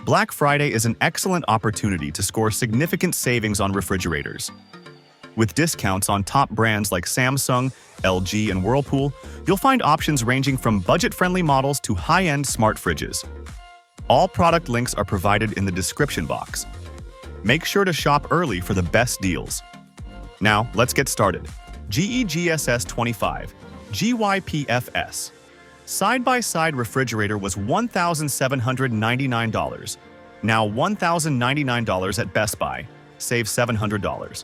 Black Friday is an excellent opportunity to score significant savings on refrigerators. With discounts on top brands like Samsung, LG, and Whirlpool, you'll find options ranging from budget-friendly models to high-end smart fridges. All product links are provided in the description box. Make sure to shop early for the best deals. Now, let's get started. GE GSS 25 GYPFS Side-by-side refrigerator was $1,799. Now $1,099 at Best Buy. Save $700.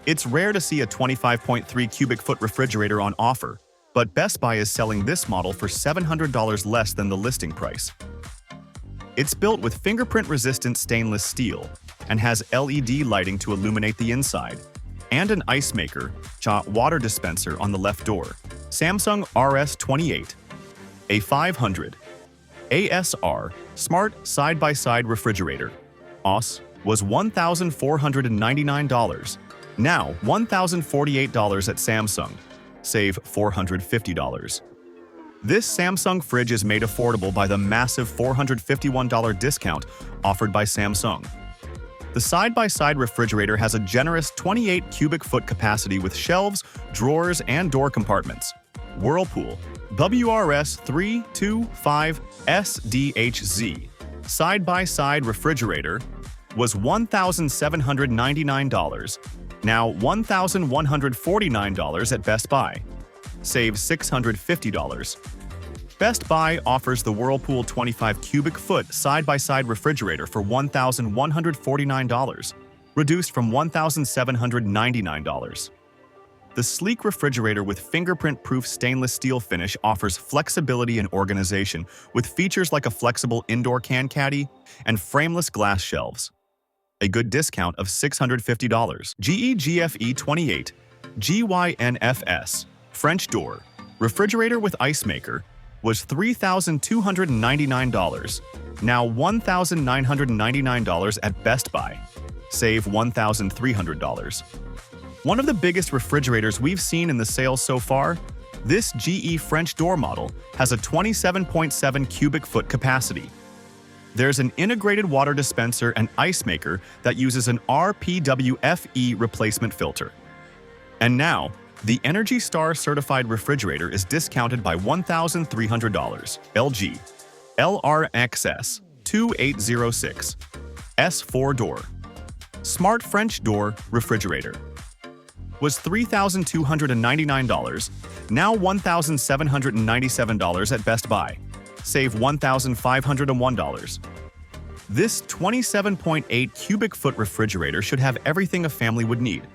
It's rare to see a 25.3 cubic foot refrigerator on offer, but Best Buy is selling this model for $700 less than the listing price. It's built with fingerprint-resistant stainless steel and has LED lighting to illuminate the inside, and an ice maker, water dispenser on the left door. Samsung RS28 A500 ASR Smart Side-by-Side Refrigerator OS was $1,499. Now $1,048 at Samsung. Save $450. This Samsung fridge is made affordable by the massive $451 discount offered by Samsung. The side-by-side refrigerator has a generous 28 cubic foot capacity with shelves, drawers, and door compartments. Whirlpool WRS 325 SDHZ side-by-side refrigerator was $1,799. Now $1,149 at Best Buy. Save $650. Best Buy offers the Whirlpool 25 cubic foot side-by-side refrigerator for $1,149, reduced from $1,799. The sleek refrigerator with fingerprint-proof stainless steel finish offers flexibility and organization with features like a flexible indoor can caddy and frameless glass shelves. A good discount of $650. GE GFE 28 GYNFS French door refrigerator with ice maker was $3,299. Now $1,999 at Best Buy. Save $1,300. One of the biggest refrigerators we've seen in the sales so far, this GE French door model has a 27.7 cubic foot capacity. There's an integrated water dispenser and ice maker that uses an RPWFE replacement filter. And now, the Energy Star certified refrigerator is discounted by $1,300. LG LRXS 2806 S4 door Smart French door refrigerator was $3,299, now $1,797 at Best Buy. Save $1,501. This 27.8 cubic foot refrigerator should have everything a family would need.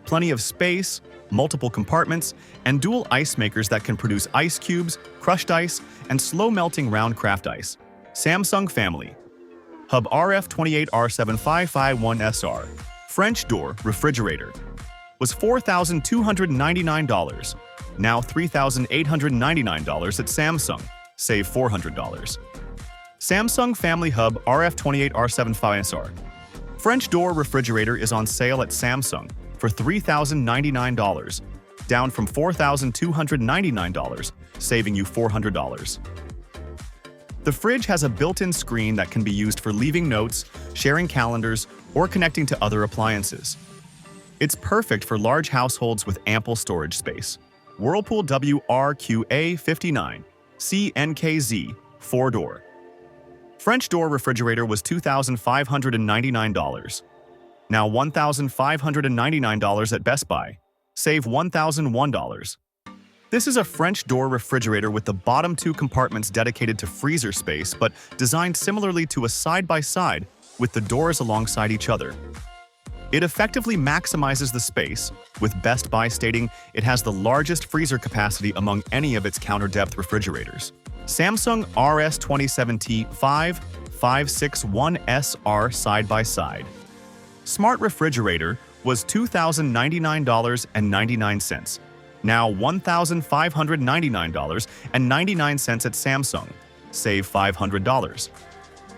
Plenty of space, multiple compartments, and dual ice makers that can produce ice cubes, crushed ice, and slow-melting round craft ice. Samsung family. Hub RF28R7551SR French door refrigerator was $4,299, now $3,899 at Samsung. Save $400. Samsung Family Hub RF28R75SR French door refrigerator is on sale at Samsung for $3,099, down from $4,299, saving you $400. The fridge has a built-in screen that can be used for leaving notes, sharing calendars, or connecting to other appliances. It's perfect for large households with ample storage space. Whirlpool WRQA59 CNKZ 4-door French door refrigerator was $2,599. Now $1,599 at Best Buy. Save $1,001. This is a French door refrigerator with the bottom two compartments dedicated to freezer space, but designed similarly to a side-by-side with the doors alongside each other. It effectively maximizes the space, with Best Buy stating it has the largest freezer capacity among any of its counter-depth refrigerators. Samsung RS275-561SR side-by-side Smart refrigerator was $2,099.99. Now $1,599.99 at Samsung. Save $500.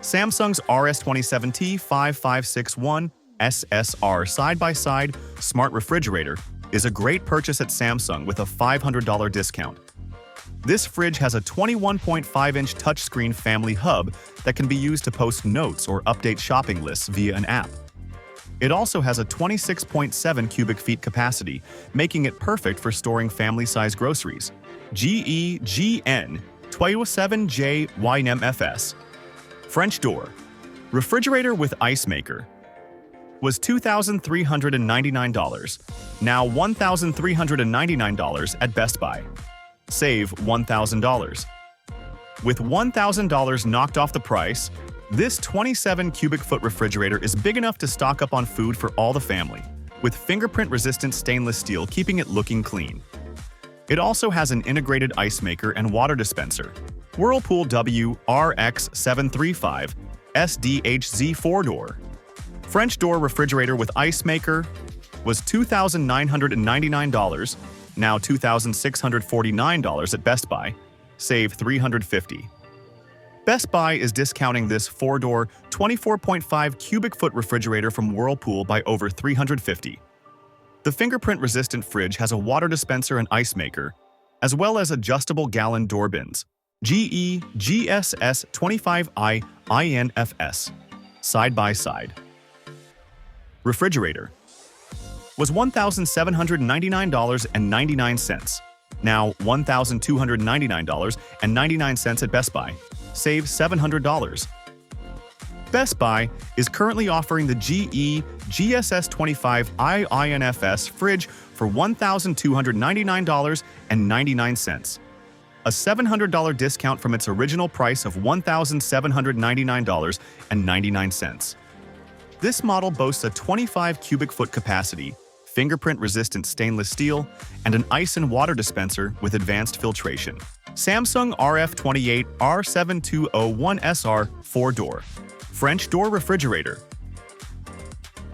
Samsung's RS27T5561 SSR side-by-side smart refrigerator is a great purchase at Samsung with a $500 discount. This fridge has a 21.5-inch touchscreen family hub that can be used to post notes or update shopping lists via an app. It also has a 26.7 cubic feet capacity, making it perfect for storing family-size groceries. GEGN 27J9MFS. French door. Refrigerator with ice maker. Was $2,399, now $1,399 at Best Buy. Save $1,000. With $1,000 knocked off the price, this 27 cubic foot refrigerator is big enough to stock up on food for all the family, with fingerprint-resistant stainless steel keeping it looking clean. It also has an integrated ice maker and water dispenser. Whirlpool WRX735 SDHZ 4-door. French door refrigerator with ice maker was $2,999, now $2,649 at Best Buy. Save $350. Best Buy is discounting this 4-door, 24.5 cubic foot refrigerator from Whirlpool by over $350. The fingerprint-resistant fridge has a water dispenser and ice maker, as well as adjustable gallon door bins. GE GSS 25i INFS. Side by side. Refrigerator was $1,799.99, now $1,299.99 at Best Buy. Save $700. Best Buy is currently offering the GE GSS 25i INFS fridge for $1,299.99, a $700 discount from its original price of $1,799.99. This model boasts a 25 cubic foot capacity, fingerprint-resistant stainless steel, and an ice and water dispenser with advanced filtration. Samsung RF28 R7201SR 4-door. French door refrigerator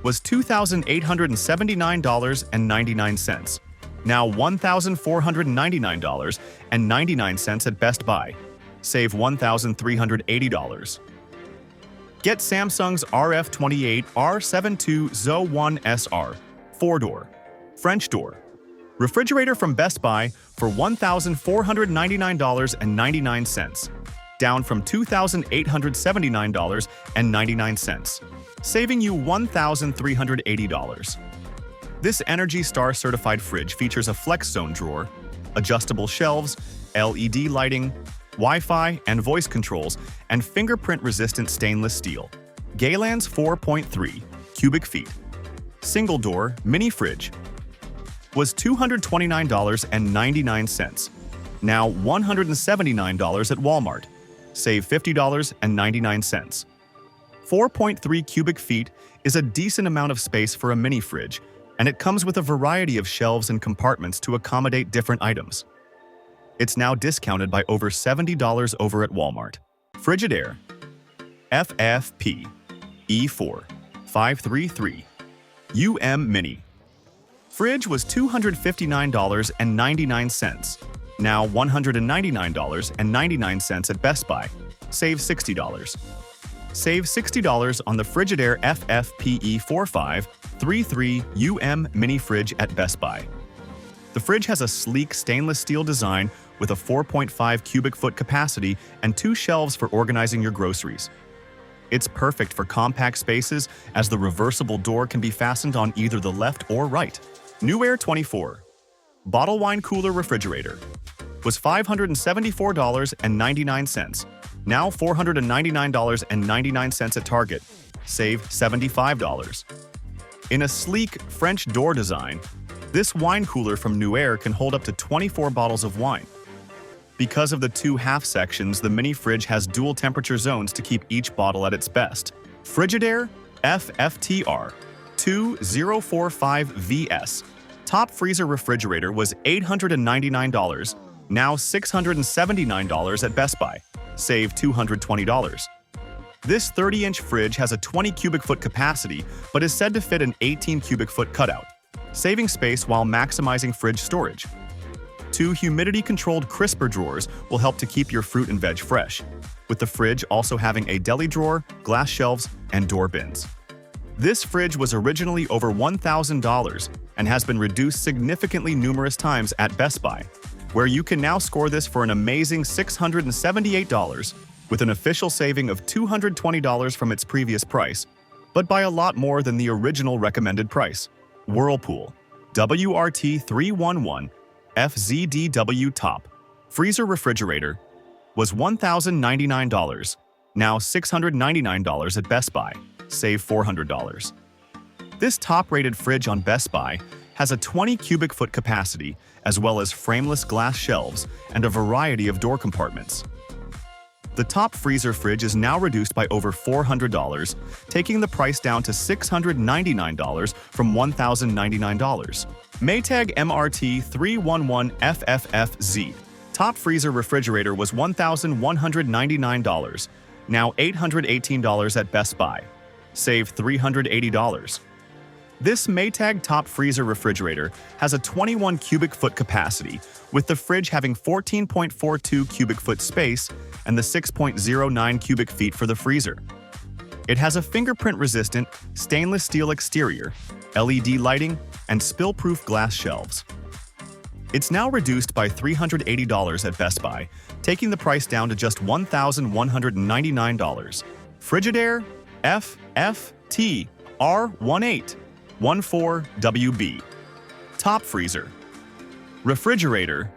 was $2,879.99, now $1,499.99 at Best Buy. Save $1,380. Get Samsung's RF28 R7201SR 4-door. French door refrigerator from Best Buy for $1,499.99, down from $2,879.99, saving you $1,380. This Energy Star certified fridge features a flex zone drawer, adjustable shelves, LED lighting, Wi-Fi and voice controls, and fingerprint-resistant stainless steel. Galanz 4.3 cubic feet. Single door mini fridge was $229.99, now $179 at Walmart. Save $50.99. 4.3 cubic feet is a decent amount of space for a mini fridge, and it comes with a variety of shelves and compartments to accommodate different items. It's now discounted by over $70 over at Walmart. Frigidaire FFP E4 533 Mini. Fridge was $259.99, now $199.99 at Best Buy. Save $60. Save $60 on the Frigidaire FFP E4533 Mini fridge at Best Buy. The fridge has a sleek stainless steel design with a 4.5 cubic foot capacity and 2 shelves for organizing your groceries. It's perfect for compact spaces as the reversible door can be fastened on either the left or right. Newair 24 bottle wine cooler refrigerator was $574.99, now $499.99 at Target. Save $75. In a sleek French door design, this wine cooler from Newair can hold up to 24 bottles of wine. Because of the 2 half sections, the mini fridge has dual temperature zones to keep each bottle at its best. Frigidaire FFTR 2045VS top freezer refrigerator was $899, now $679 at Best Buy. Save $220. This 30-inch fridge has a 20 cubic foot capacity, but is said to fit an 18 cubic foot cutout, saving space while maximizing fridge storage. 2 humidity-controlled crisper drawers will help to keep your fruit and veg fresh, with the fridge also having a deli drawer, glass shelves, and door bins. This fridge was originally over $1,000 and has been reduced significantly numerous times at Best Buy. where you can now score this for an amazing $678 with an official saving of $220 from its previous price, but by a lot more than the original recommended price. Whirlpool WRT 311 FZDW Top Freezer Refrigerator was $1,099, now $699 at Best Buy, save $400. This top-rated fridge on Best Buy has a 20 cubic foot capacity, as well as frameless glass shelves and a variety of door compartments. The top freezer fridge is now reduced by over $400, taking the price down to $699 from $1,099. Maytag MRT 311 FFFZ Top Freezer Refrigerator was $1,199, now $818 at Best Buy, save $380. This Maytag Top Freezer Refrigerator has a 21 cubic foot capacity, with the fridge having 14.42 cubic foot space and the 6.09 cubic feet for the freezer. It has a fingerprint-resistant stainless steel exterior, LED lighting, and spill-proof glass shelves. It's now reduced by $380 at Best Buy, taking the price down to just $1,199. Frigidaire FFT R1814WB Top Freezer Refrigerator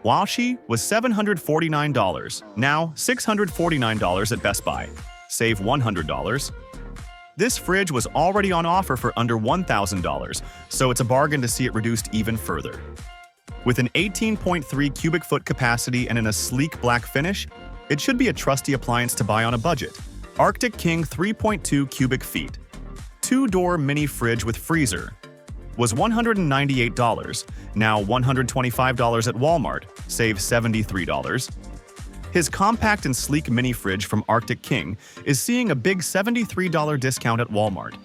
Washi was $749, now $649 at Best Buy, save $100. This fridge was already on offer for under $1,000, so it's a bargain to see it reduced even further. With an 18.3 cubic foot capacity and in a sleek black finish, it should be a trusty appliance to buy on a budget. Arctic King 3.2 cubic feet two-door mini fridge with freezer was $198, now $125 at Walmart, save $73. His compact and sleek mini fridge from Arctic King is seeing a big $73 discount at Walmart.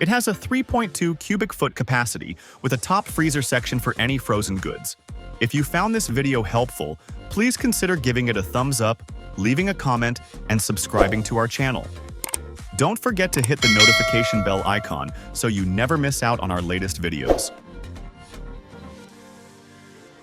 It has a 3.2 cubic foot capacity with a top freezer section for any frozen goods. If you found this video helpful, please consider giving it a thumbs up, leaving a comment, and subscribing to our channel. Don't forget to hit the notification bell icon so you never miss out on our latest videos.